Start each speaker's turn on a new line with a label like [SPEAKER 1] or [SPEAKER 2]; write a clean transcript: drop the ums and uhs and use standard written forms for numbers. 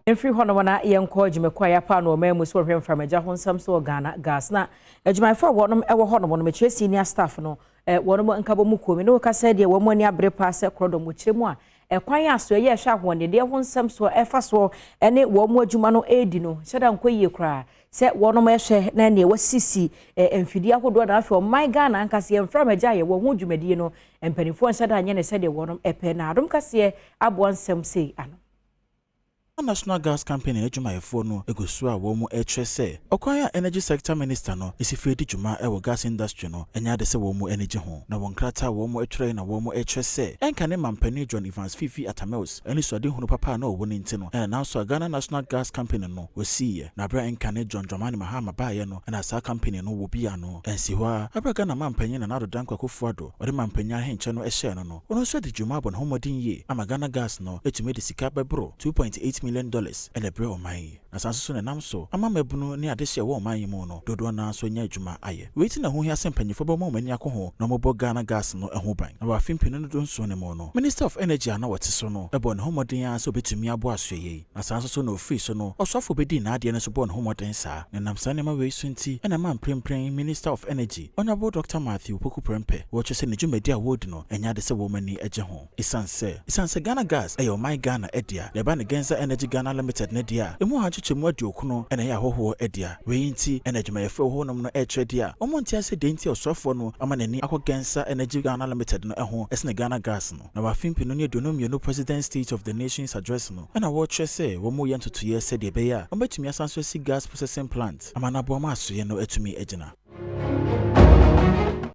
[SPEAKER 1] Every Honawana Yanko Jimekwa Yapan or Memus were him from a Jahon Samso Ghana gas. Now, Edge for one of our Honamon, senior staff no, one of Kabomuku, no Cassadia, one year break pass a crodom with Chimwa. A quiet so ye sharp one, the dear one some so effaso, and it one more Jumano Edino, Shadan Quay cry. Set one of my share, Nanny was Sissy, and Fidia would run out for my Ghana and Cassia from a Jaya, one would you medino, and Pennyphone Shadan said one of a pen, Adom Kasee, Abwan some say, Anno.
[SPEAKER 2] National Gas Company Ejuma no egosua wo mu etwese okwaya energy sector minister no isifedi djuma ewo gas industry no enya de se wo mu energy ho na won krata wo mu etwere na wo mu etwese enka ne mampani John Evans Fifi Atameus eni sode hunu papa na wo nti no na so Ghana National Gas Company no wosiye na bra enka ne John Dramani Mahama baaye no na sa company no wo bia no ensi ho a abra na mampani na nado danko kofuado ode mampani ahenche no ehye no ono so de djuma bon homodin ye ama Ghana Gas no etumi de sika bebro $2.8 million and a bro mai na sanso ne nam so ama mabunu ne ade hye wo man mu no dodo na so nya adwuma aye wetin na ho hia sempanyefo bo mani akoho na mo Ghana Gas no ho ban na wa fimpinu no don so ne mo no Minister of Energy ana wote so no ebo ne homodin a so betumi abo asoye na sanso so no free so no osofo bedi na ade ne so bo ne homodin sa ne nam sa ne ma we so nti na man premprem Minister of Energy Honorable Dr. Matthew Poku Prempe wo che se ne dwumadi a wodi no enya de se wo mani agye ho isanse Ghana Gas ayo my Ghana edia le ba ne Genser Energy Ghana Limited ne dia emu ha chechemu adi okuno ena ya hoho edia we nti energy efo ho nom no dia omonti ase de nti osofo no ama nani akọ Genser Energy Ghana Limited no eho esne Ghana Gas no na wa fimpi no ne donomie no President State of the Nation's address no ena wo twese wo mu yentoto ye se de be ya ometumi asanso si gas processing plant ama na bo ma asoye no etumi egina